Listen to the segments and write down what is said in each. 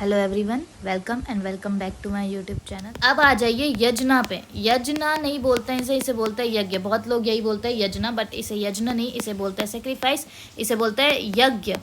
Hello everyone, welcome and welcome back to my YouTube channel. अब आ जाइए यजना पे। यजना नहीं बोलते हैं इसे बोलते हैं यज्ञ। बहुत लोग यही बोलते हैं यजना, बट इसे यजना नहीं, इसे बोलते हैं सेक्रीफाइस, इसे बोलते हैं यज्ञ।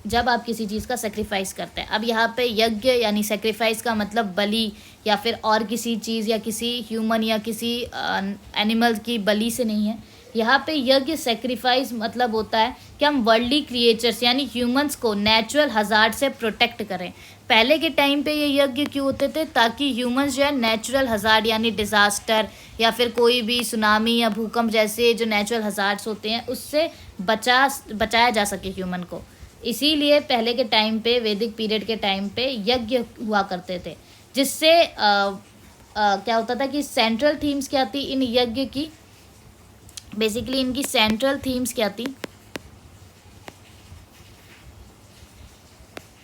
जब आप किसी चीज़ का सेक्रीफाइस करते हैं। अब यहाँ पे यज्ञ यानी सेक्रीफाइस का मतलब बलि या फिर और किसी चीज़ या किसी ह्यूमन या किसी एनिमल की बलि से नहीं है। यहाँ पे यज्ञ सेक्रीफाइस मतलब होता है कि हम वर्ल्डली क्रिएचर्स यानी ह्यूमंस को नेचुरल हजार्ड से प्रोटेक्ट करें। पहले के टाइम पे ये यज्ञ क्यों होते थे? ताकि ह्यूमंस जो है नेचुरल हजार्ड यानी डिज़ास्टर या फिर कोई भी सुनामी या भूकंप जैसे जो नेचुरल हजार्ड्स होते हैं उससे बचाया जा सके ह्यूमन को। इसीलिए पहले के टाइम पे, वैदिक पीरियड के टाइम पे यज्ञ हुआ करते थे, जिससे क्या होता था कि सेंट्रल थीम्स क्या थी इन यज्ञ की। बेसिकली इनकी सेंट्रल थीम्स क्या थी?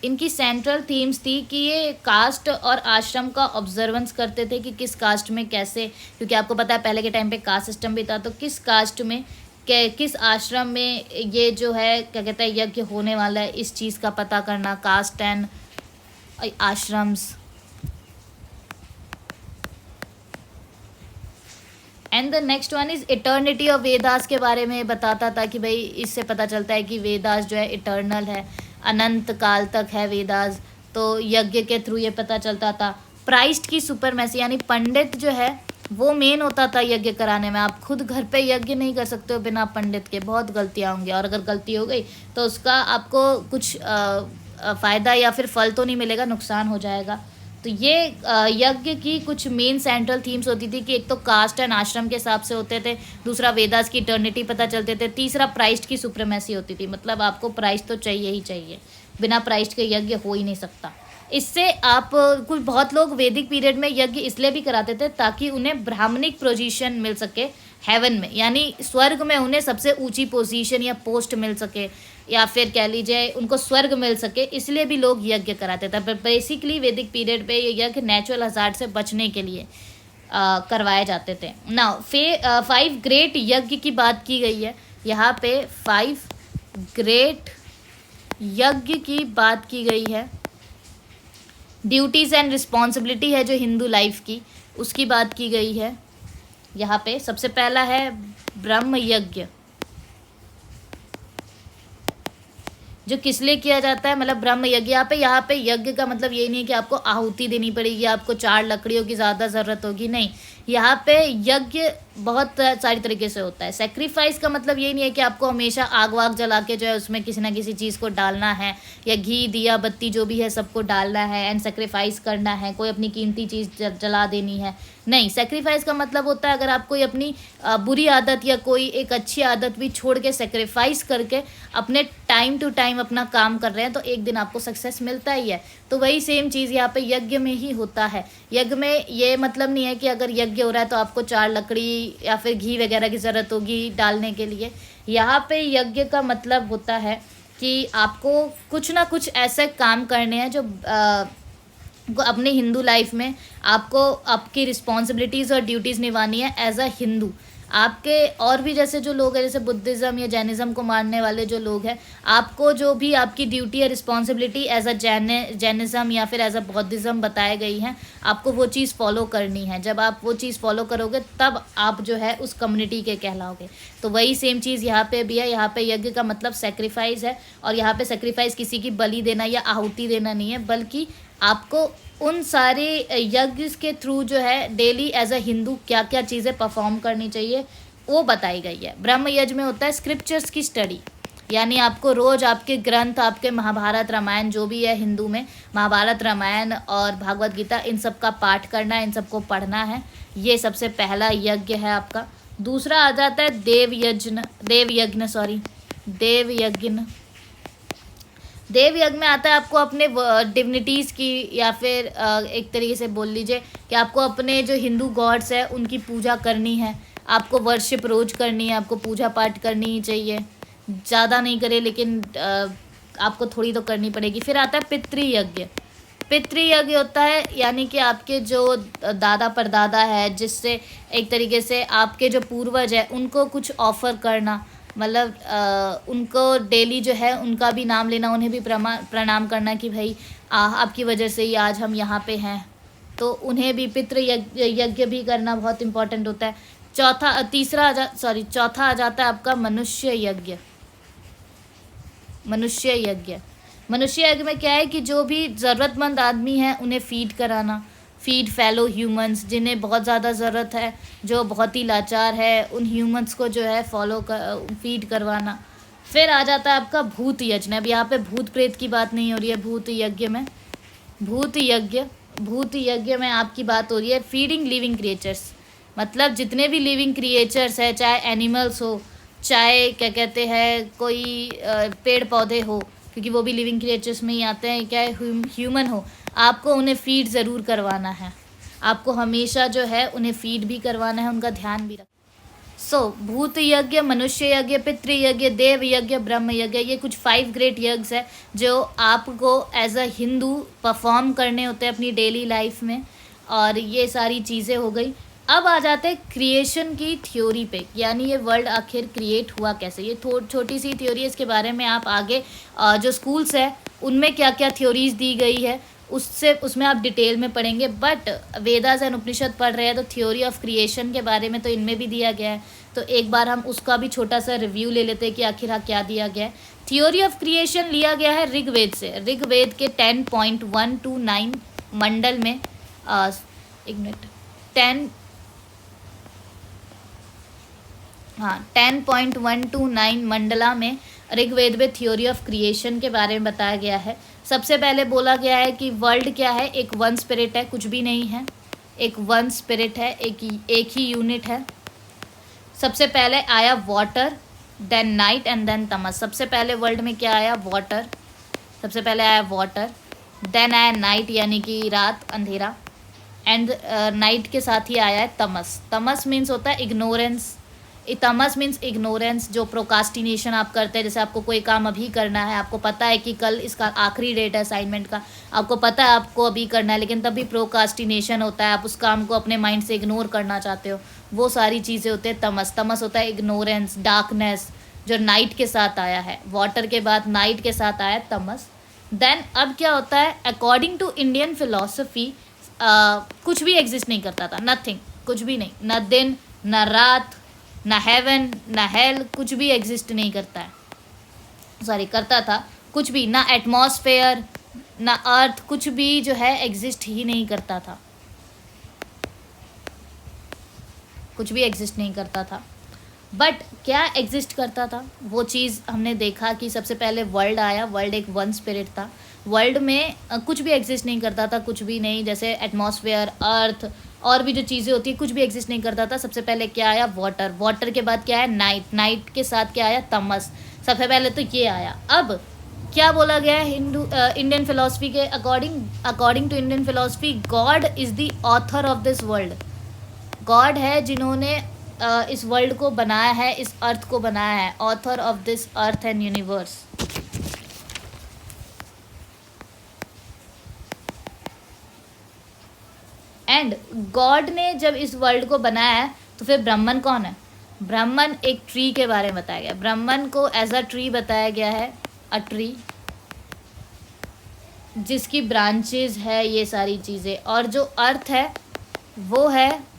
इनकी सेंट्रल थीम्स थी कि ये कास्ट और आश्रम का ऑब्जर्वेंस करते थे कि किस कास्ट में कैसे, क्योंकि आपको पता है पहले के टाइम पे कास्ट सिस्टम भी था, तो किस कास्ट में किस आश्रम में ये जो है क्या कहते हैं यज्ञ होने वाला है, इस चीज़ का पता करना, caste and ashrams. And the next one is eternity of Vedas के बारे में बताता था कि भाई इससे पता चलता है कि वेदास जो है इटर्नल है, अनंत काल तक है वेदास। तो यज्ञ के थ्रू ये पता चलता था। प्राइस्ट की सुपरमेसी यानी पंडित जो है वो मेन होता था यज्ञ कराने में। आप खुद घर पे यज्ञ नहीं कर सकते हो बिना पंडित के, बहुत गलतियाँ होंगी, और अगर गलती हो गई तो उसका आपको कुछ फ़ायदा या फिर फल तो नहीं मिलेगा, नुकसान हो जाएगा। तो ये यज्ञ की कुछ मेन सेंट्रल थीम्स होती थी कि एक तो कास्ट एंड आश्रम के हिसाब से होते थे, दूसरा वेदास की इटर्निटी पता चलते थे, तीसरा प्राइस्ट की सुप्रीमेसी होती थी। मतलब आपको प्राइस्ट तो चाहिए ही चाहिए, बिना प्राइस्ट के यज्ञ हो ही नहीं सकता। इससे आप कुछ बहुत लोग वैदिक पीरियड में यज्ञ इसलिए भी कराते थे ताकि उन्हें ब्राह्मणिक पोजीशन मिल सके हेवन में, यानी स्वर्ग में उन्हें सबसे ऊंची पोजीशन या पोस्ट मिल सके, या फिर कह लीजिए उनको स्वर्ग मिल सके, इसलिए भी लोग यज्ञ कराते थे। पर बेसिकली वैदिक पीरियड पे ये यज्ञ नेचुरल हजार्ड से बचने के लिए करवाए जाते थे। नाउ 5 ग्रेट यज्ञ की बात की गई है यहाँ पे। 5 ग्रेट यज्ञ की बात की गई है। ड्यूटीज़ एंड रिस्पॉन्सिबिलिटी है जो हिंदू लाइफ की, उसकी बात की गई है यहाँ पे। सबसे पहला है ब्रह्म यज्ञ, जो किस लिए किया जाता है, मतलब ब्रह्म यज्ञ। यहाँ पे यज्ञ का मतलब ये नहीं है कि आपको आहुति देनी पड़ेगी, आपको 4 लकड़ियों की ज़्यादा ज़रूरत होगी, नहीं। यहाँ पे यज्ञ बहुत सारी तरीके से होता है। सेक्रीफाइस का मतलब ये नहीं है कि आपको हमेशा आग वाग जला के जो है उसमें किसी ना किसी चीज़ को डालना है, या घी दिया बत्ती जो भी है सबको डालना है एंड सेक्रीफाइस करना है, कोई अपनी कीमती चीज़ जला देनी है, नहीं। सेक्रीफाइस का मतलब होता है अगर आप कोई अपनी बुरी आदत या कोई एक अच्छी आदत भी छोड़ के सेक्रीफाइस करके अपने टाइम टू टाइम अपना काम कर रहे हैं तो एक दिन आपको सक्सेस मिलता ही है। तो वही सेम चीज़ यहाँ पे यज्ञ में ही होता है। यज्ञ में ये मतलब नहीं है कि अगर यज्ञ हो रहा है तो आपको 4 लकड़ी या फिर घी वगैरह की ज़रूरत होगी डालने के लिए। यहाँ पे यज्ञ का मतलब होता है कि आपको कुछ ना कुछ ऐसे काम करने हैं जो अपने हिंदू लाइफ में आपको आपकी रिस्पॉन्सिबिलिटीज़ और ड्यूटीज़ निभानी है एज अ हिंदू। आपके और भी जैसे जो लोग हैं, जैसे बुद्धिज़्म या जैनिज़्म को मानने वाले जो लोग हैं, आपको जो भी आपकी ड्यूटी या रिस्पॉन्सिबिलिटी एज अ जैनिज़्म या फिर एज अ बौद्धिज़्म बताए गई हैं, आपको वो चीज़ फॉलो करनी है। जब आप वो चीज़ फॉलो करोगे तब आप जो है उस कम्युनिटी के कहलाओगे। तो वही सेम चीज़ यहाँ पे भी है। यहाँ पे यज्ञ का मतलब सेक्रीफाइस है, और यहाँ पे सेक्रीफाइस किसी की बलि देना या आहुति देना नहीं है, बल्कि आपको उन सारे यज्ञ के थ्रू जो है डेली एज अ हिंदू क्या क्या चीज़ें परफॉर्म करनी चाहिए वो बताई गई है। ब्रह्म यज्ञ में होता है स्क्रिप्चर्स की स्टडी, यानी आपको रोज़ आपके ग्रंथ, आपके महाभारत रामायण जो भी है हिंदू में, महाभारत रामायण और भागवत गीता, इन सब का पाठ करना है, इन सबको पढ़ना है। ये सबसे पहला यज्ञ है आपका। दूसरा आ जाता है देव यज्ञ में आता है आपको अपने डिविनिटीज़ की, या फिर एक तरीके से बोल लीजिए कि आपको अपने जो हिंदू गॉड्स है उनकी पूजा करनी है, आपको वर्शिप रोज करनी है, आपको पूजा पाठ करनी ही चाहिए। ज़्यादा नहीं करे लेकिन आपको थोड़ी तो करनी पड़ेगी। फिर आता है पितृयज्ञ। पितृयज्ञ होता है यानी कि आपके जो दादा परदादा है, जिससे एक तरीके से आपके जो पूर्वज है उनको कुछ ऑफ़र करना, मतलब उनको डेली जो है उनका भी नाम लेना, उन्हें भी प्रणाम करना कि भाई आपकी वजह से ही आज हम यहाँ पे हैं, तो उन्हें भी पितृ यज्ञ भी करना बहुत इम्पोर्टेंट होता है। चौथा आ जाता है आपका मनुष्य यज्ञ। मनुष्य यज्ञ में क्या है कि जो भी ज़रूरतमंद आदमी हैं उन्हें फीड कराना, फीड फेलो ह्यूमंस जिन्हें बहुत ज़्यादा ज़रूरत है, जो बहुत ही लाचार है, उन ह्यूमंस को जो है फीड करवाना। फिर आ जाता है आपका भूत यज्ञ। अब यहाँ पे भूत प्रेत की बात नहीं हो रही है भूत यज्ञ में। भूत यज्ञ में आपकी बात हो रही है फीडिंग लिविंग क्रिएचर्स, मतलब जितने भी लिविंग क्रिएचर्स है, चाहे एनिमल्स हो, चाहे क्या कहते हैं कोई पेड़ पौधे हो, क्योंकि वो भी लिविंग क्रिएचर्स में ही आते हैं, क्या ह्यूमन हो, आपको उन्हें फीड ज़रूर करवाना है। आपको हमेशा जो है उन्हें फीड भी करवाना है, उनका ध्यान भी रखना। भूत यज्ञ, मनुष्य यज्ञ, पितृ यज्ञ, देव यज्ञ, ब्रह्म यज्ञ, ये कुछ 5 ग्रेट यज्ञ है जो आपको एज अ हिंदू परफॉर्म करने होते हैं अपनी डेली लाइफ में। और ये सारी चीज़ें हो गई। अब आ जाते हैं क्रिएशन की थ्योरी पे, यानी ये वर्ल्ड आखिर क्रिएट हुआ कैसे। ये छोटी सी थ्योरी है, इसके बारे में आप आगे जो स्कूल्स है उनमें क्या क्या थ्योरीज दी गई है उसमें आप डिटेल में पढ़ेंगे। बट वेदास एंड उपनिषद पढ़ रहे हैं तो थ्योरी ऑफ क्रिएशन के बारे में तो इनमें भी दिया गया है, तो एक बार हम उसका भी छोटा सा रिव्यू ले लेते हैं कि आखिर क्या दिया गया है। थ्योरी ऑफ क्रिएशन लिया गया है ऋग्वेद से। ऋग्वेद के 10.129 मंडल में 10.129 मंडला में ऋग्वेद में थ्योरी ऑफ क्रिएशन के बारे में बताया गया है। सबसे पहले बोला गया है कि वर्ल्ड क्या है, एक वन स्पिरिट है, कुछ भी नहीं है, एक वन स्पिरिट है, एक ही यूनिट है। सबसे पहले आया water, then night and then tamas. सबसे पहले वर्ल्ड में क्या आया, वाटर। सबसे पहले आया वाटर, देन आया नाइट यानी कि रात, अंधेरा, एंड नाइट के साथ ही आया है तमस। तमस मीन्स होता है इग्नोरेंस। तमस मीन्स इग्नोरेंस, जो प्रोकास्टिनेशन आप करते हैं। जैसे आपको कोई काम अभी करना है, आपको पता है कि कल इसका आखिरी डेट है असाइनमेंट का, आपको पता है आपको अभी करना है, लेकिन तब भी प्रोकास्टिनेशन होता है, आप उस काम को अपने माइंड से इग्नोर करना चाहते हो, वो सारी चीज़ें होते हैं तमस। तमस होता है इग्नोरेंस, डार्कनेस, जो नाइट के साथ आया है। वाटर के बाद नाइट के साथ आया तमस। देन अब क्या होता है, अकॉर्डिंग टू इंडियन फिलॉसफी कुछ भी एग्जिस्ट नहीं करता था, नथिंग, कुछ भी नहीं, न दिन न रात, ना हेवन ना हेल, कुछ भी एग्जिस्ट नहीं करता है, करता था कुछ भी, ना एटमॉस्फेयर ना अर्थ, कुछ भी जो है एग्जिस्ट ही नहीं करता था, कुछ भी एग्जिस्ट नहीं करता था। बट क्या एग्जिस्ट करता था, वो चीज़ हमने देखा कि सबसे पहले वर्ल्ड आया। वर्ल्ड एक वन स्पिरिट था। वर्ल्ड में कुछ भी एग्जिस्ट नहीं करता था, कुछ भी नहीं, जैसे एटमॉस्फेयर, अर्थ और भी जो चीज़ें होती है, कुछ भी एग्जिस्ट नहीं करता था। सबसे पहले क्या आया, वाटर। वाटर के बाद क्या है, नाइट। नाइट के साथ क्या आया, तमस। सबसे पहले तो ये आया। अब क्या बोला गया है इंडियन फिलॉसफी के according to Indian philosophy, God is the author of this world. God है जिन्होंने इस वर्ल्ड को बनाया है, इस अर्थ को बनाया है, author of this earth and universe. And God ने जब इस वर्ल्ड को बनाया है तो फिर ब्राह्मण कौन है, ब्राह्मण एक ट्री के बारे में बताया गया। ब्राह्मण को एज अ ट्री बताया गया है, अ ट्री जिसकी ब्रांचेस है, ये सारी चीज़ें। और जो अर्थ है वो है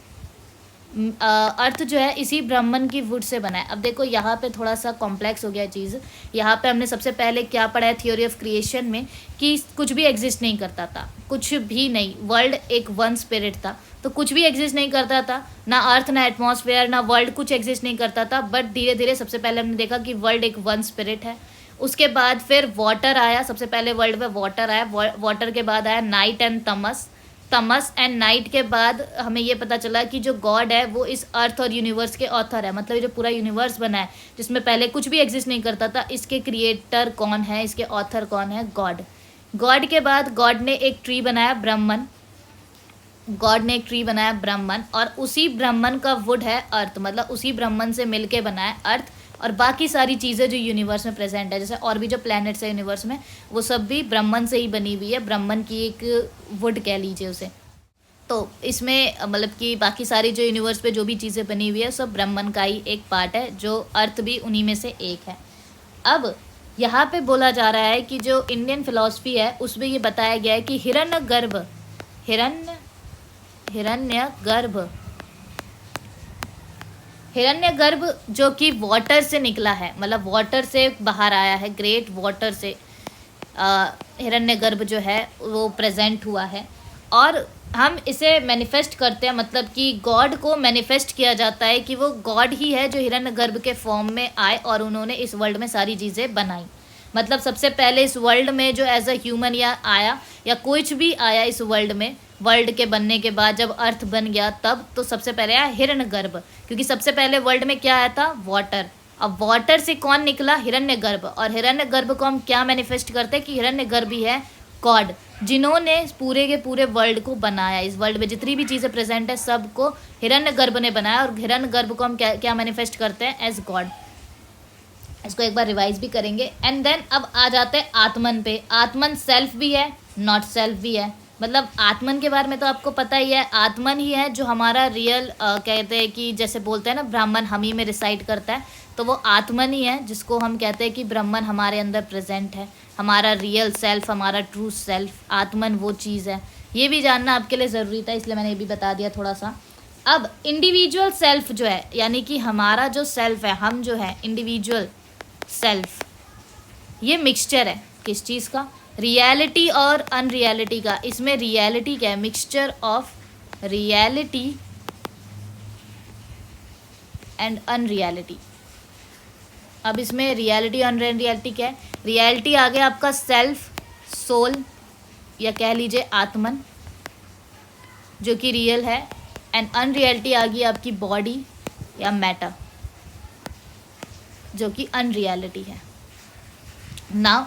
अर्थ जो है इसी ब्राह्मण की वुड से बना है। अब देखो यहाँ पे थोड़ा सा कॉम्प्लेक्स हो गया चीज़। यहाँ पे हमने सबसे पहले क्या पढ़ा है थ्योरी ऑफ क्रिएशन में, कि कुछ भी एग्जिस्ट नहीं करता था, कुछ भी नहीं। वर्ल्ड एक वन स्पिरिट था, तो कुछ भी एग्जिस्ट नहीं करता था, ना अर्थ ना एटमॉस्फेयर ना वर्ल्ड, कुछ एग्जिस्ट नहीं करता था। बट धीरे धीरे सबसे पहले हमने देखा कि वर्ल्ड एक वन स्पिरिट है। उसके बाद फिर वाटर आया, सबसे पहले वर्ल्ड में वाटर आया। वाटर के बाद आया night and Tamas and night के बाद हमें ये पता चला कि जो गॉड है वो इस अर्थ और यूनिवर्स के ऑथर है। मतलब जो पूरा यूनिवर्स बना है जिसमें पहले कुछ भी एग्जिस्ट नहीं करता था, इसके क्रिएटर कौन है, इसके ऑथर कौन है, गॉड। गॉड के बाद गॉड ने एक ट्री बनाया, ब्राह्मण। गॉड ने एक ट्री बनाया, ब्राह्मण, और उसी ब्राह्मण का वुड है अर्थ। मतलब उसी ब्राह्मण से मिलके बनाया अर्थ, और बाकी सारी चीज़ें जो यूनिवर्स में प्रेजेंट है, जैसे और भी जो प्लैनेट्स है यूनिवर्स में, वो सब भी ब्राह्मण से ही बनी हुई है। ब्राह्मण की एक वुड कह लीजिए उसे। तो इसमें मतलब कि बाकी सारी जो यूनिवर्स पे जो भी चीज़ें बनी हुई है सब ब्रह्मन का ही एक पार्ट है, जो अर्थ भी उन्हीं में से एक है। अब यहाँ पे बोला जा रहा है कि जो इंडियन फिलॉसफी है उसमें ये बताया गया है कि हिरण्यगर्भ जो कि वाटर से निकला है, मतलब वाटर से बाहर आया है, ग्रेट वाटर से हिरण्यगर्भ जो है वो प्रेजेंट हुआ है। और हम इसे मैनिफेस्ट करते हैं, मतलब कि गॉड को मैनिफेस्ट किया जाता है कि वो गॉड ही है जो हिरण्यगर्भ के फॉर्म में आए और उन्होंने इस वर्ल्ड में सारी चीज़ें बनाई। मतलब सबसे पहले इस वर्ल्ड में जो एज अ ह्यूमन या आया या कुछ भी आया इस वर्ल्ड में, वर्ल्ड के बनने के बाद जब अर्थ बन गया तब तो सबसे पहले आया हिरण्यगर्भ, क्योंकि सबसे पहले वर्ल्ड में क्या आया था, वाटर। अब वाटर से कौन निकला, हिरण्यगर्भ। और हिरण्यगर्भ को हम क्या मैनिफेस्ट करते हैं कि हिरण्यगर्भ ही है गॉड, जिन्होंने पूरे के पूरे वर्ल्ड को बनाया। इस वर्ल्ड में जितनी भी चीज़ें प्रेजेंट है सबको हिरण्यगर्भ ने बनाया, और हिरण्यगर्भ को हम क्या क्या मैनिफेस्ट करते हैं, एज गॉड। इसको एक बार रिवाइज भी करेंगे। एंड देन अब आ जाते हैं आत्मन पे। आत्मन सेल्फ भी है, नॉट सेल्फ भी है। मतलब आत्मन के बारे में तो आपको पता ही है, आत्मन ही है जो हमारा रियल कहते हैं कि जैसे बोलते हैं ना ब्राह्मण हम ही में रिसाइड करता है, तो वो आत्मन ही है जिसको हम कहते हैं कि ब्राह्मण हमारे अंदर प्रेजेंट है, हमारा रियल सेल्फ, हमारा ट्रू सेल्फ। आत्मन वो चीज़ है, ये भी जानना आपके लिए ज़रूरी था, इसलिए मैंने ये भी बता दिया थोड़ा सा। अब इंडिविजुअल सेल्फ जो है, यानी कि हमारा जो सेल्फ है, हम जो है इंडिविजुअल सेल्फ, ये मिक्सचर है किस चीज़ का, रियलिटी और अनरियलिटी का। इसमें रियलिटी क्या है, mixture of reality and unreality. अब इसमें रियलिटी और अनरियलिटी क्या है, रियलिटी आ गया आपका सेल्फ, सोल, या कह लीजिए आत्मन जो कि रियल है, एंड अनरियलिटी आ गई आपकी बॉडी या मैटर जो कि अनरियलिटी है। नाउ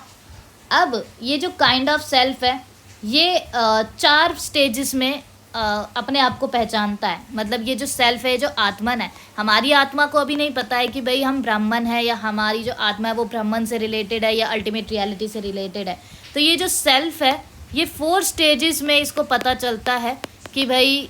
अब ये जो काइंड ऑफ सेल्फ है ये 4 स्टेजेस में अपने आप को पहचानता है। मतलब ये जो सेल्फ है, जो आत्मन है, हमारी आत्मा को अभी नहीं पता है कि भाई हम ब्राह्मण है या हमारी जो आत्मा है वो ब्राह्मण से रिलेटेड है या अल्टीमेट रियलिटी से रिलेटेड है। तो ये जो सेल्फ है ये 4 स्टेजेस में इसको पता चलता है कि भाई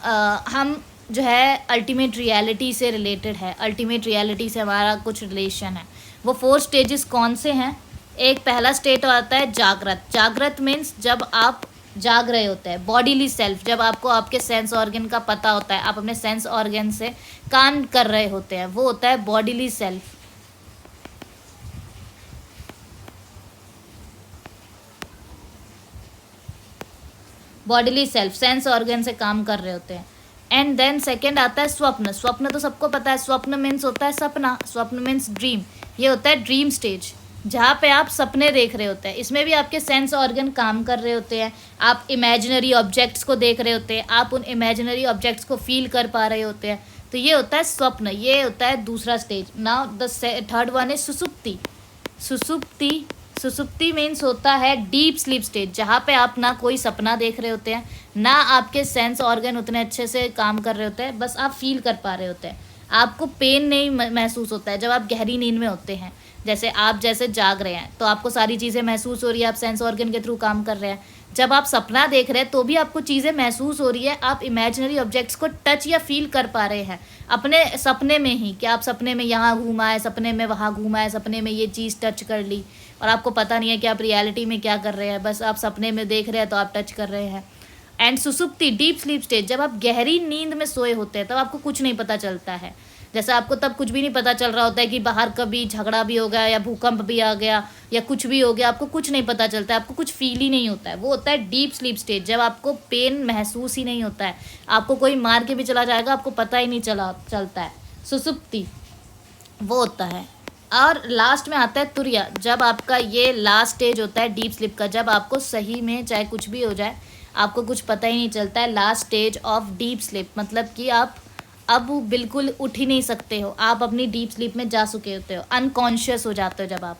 हम जो है अल्टीमेट रियलिटी से रिलेटेड है, अल्टीमेट रियलिटी से हमारा कुछ रिलेशन है। वो 4 स्टेजेस कौन से हैं, एक पहला स्टेट आता है जागृत। जागृत मीन्स जब आप जाग रहे होते हैं, बॉडीली सेल्फ, जब आपको आपके सेंस ऑर्गन का पता होता है, आप अपने सेंस ऑर्गन से काम कर रहे होते हैं, वो होता है bodily self. Bodily self, sense organ से काम कर रहे होते हैं। एंड देन सेकेंड आता है स्वप्न। स्वप्न तो सबको पता है, स्वप्न मीन्स होता है सपना, स्वप्न मीन्स ड्रीम। ये होता है ड्रीम स्टेज, जहाँ पे आप सपने देख रहे होते हैं। इसमें भी आपके सेंस ऑर्गन काम कर रहे होते हैं, आप इमेजिनरी ऑब्जेक्ट्स को देख रहे होते हैं, आप उन इमेजिनरी ऑब्जेक्ट्स को फील कर पा रहे होते हैं। तो ये होता है स्वप्न, ये होता है दूसरा stage. Now the third one is सुसुप्ति। सुसुप्ति, सुसुप्ति मीन्स होता है डीप स्लीप स्टेज, जहाँ पे आप ना कोई सपना देख रहे होते हैं, ना आपके सेंस ऑर्गन उतने अच्छे से काम कर रहे होते हैं, बस आप फील कर पा रहे होते हैं। आपको पेन नहीं महसूस होता है जब आप गहरी नींद में होते हैं। जैसे आप जैसे जाग रहे हैं तो आपको सारी चीज़ें महसूस हो रही है, आप सेंस ऑर्गन के थ्रू काम कर रहे हैं। जब आप सपना देख रहे हैं तो भी आपको चीज़ें महसूस हो रही है, आप इमेजिनरी ऑब्जेक्ट्स को टच या फील कर पा रहे हैं अपने सपने में ही, कि आप सपने में यहाँ घूमा है, सपने में वहाँ घूमा है, सपने में ये चीज़ टच कर ली, और आपको पता नहीं है कि आप रियलिटी में क्या कर रहे हैं, बस आप सपने में देख रहे हैं तो आप टच कर रहे हैं। एंड सुसुप्ति, डीप स्लीप स्टेज, जब आप गहरी नींद में सोए होते हैं तब आपको कुछ नहीं पता चलता है। जैसे आपको तब कुछ भी नहीं पता चल रहा होता है कि बाहर कभी झगड़ा भी हो गया या भूकंप भी आ गया या कुछ भी हो गया, आपको कुछ नहीं पता चलता है, आपको कुछ फील ही नहीं होता है। वो होता है डीप स्लीप स्टेज, जब आपको पेन महसूस ही नहीं होता है, आपको कोई मार के भी चला जाएगा आपको पता ही नहीं चलता है। सुसुप्ति वो होता है। और लास्ट में आता है तुरिया, जब आपका ये लास्ट स्टेज होता है डीप स्लीप का, जब आपको सही में चाहे कुछ भी हो जाए आपको कुछ पता ही नहीं चलता है। Last stage of deep sleep, मतलब कि आप अब बिल्कुल उठ ही नहीं सकते हो, आप अपनी डीप स्लीप में जा चुके होते हो, अनकॉन्शियस हो जाते हो।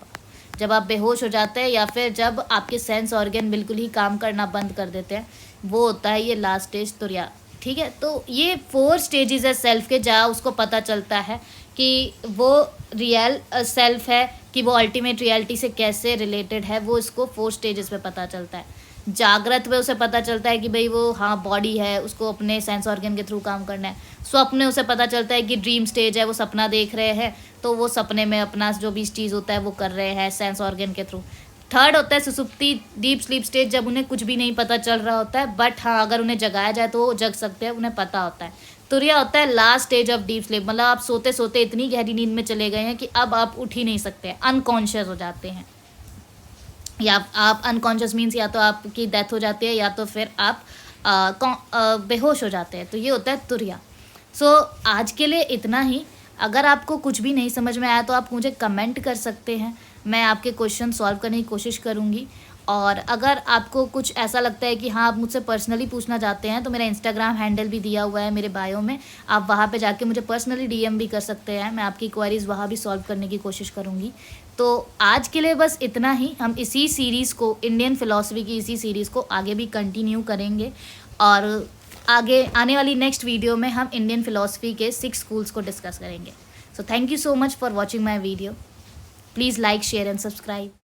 जब आप बेहोश हो जाते हैं या फिर जब आपके सेंस ऑर्गन बिल्कुल ही काम करना बंद कर देते हैं, वो होता है ये लास्ट स्टेज तुरिया। ठीक है, तो ये 4 स्टेजेस है सेल्फ के, जहाँ उसको पता चलता है कि वो रियल सेल्फ है कि वो अल्टीमेट रियलिटी से कैसे रिलेटेड है, वो इसको 4 स्टेजेस पे पता चलता है। जागृत में उसे पता चलता है कि भाई वो हाँ बॉडी है, उसको अपने सेंस ऑर्गन के थ्रू काम करना है। स्वप्न में उसे पता चलता है कि ड्रीम स्टेज है, वो सपना देख रहे हैं, तो वो सपने में अपना जो भी चीज़ होता है वो कर रहे हैं सेंस ऑर्गन के थ्रू। थर्ड होता है सुसुप्ति, डीप स्लीप स्टेज, जब उन्हें कुछ भी नहीं पता चल रहा होता है, बट हाँ अगर उन्हें जगाया जाए तो वो जग सकते हैं, उन्हें पता होता है। तुरिया होता है last stage of deep sleep, मतलब आप सोते सोते इतनी गहरी नींद में चले गए हैं कि अब आप उठ ही नहीं सकते, अनकॉन्शियस हो जाते हैं। या आप अनकॉन्शियस मीन्स या तो आपकी डेथ हो जाती है या तो फिर आप बेहोश हो जाते हैं, तो ये होता है तुरिया। सो आज के लिए इतना ही। अगर आपको कुछ भी नहीं समझ में आया तो आप मुझे कमेंट कर सकते हैं, मैं आपके क्वेश्चन सॉल्व करने की कोशिश करूँगी। और अगर आपको कुछ ऐसा लगता है कि हाँ आप मुझसे पर्सनली पूछना चाहते हैं, तो मेरा इंस्टाग्राम हैंडल भी दिया हुआ है मेरे बायो में, आप वहाँ पे जाके मुझे पर्सनली डीएम भी कर सकते हैं, मैं आपकी क्वेरीज वहाँ भी सॉल्व करने की कोशिश करूँगी। तो आज के लिए बस इतना ही। हम इसी सीरीज़ को, इंडियन फ़िलॉसफी की इसी सीरीज़ को आगे भी कंटिन्यू करेंगे, और आगे आने वाली नेक्स्ट वीडियो में हम इंडियन फ़िलॉसफी के 6 स्कूल्स को डिस्कस करेंगे। So thank you so much for watching my video. Please like, share and subscribe.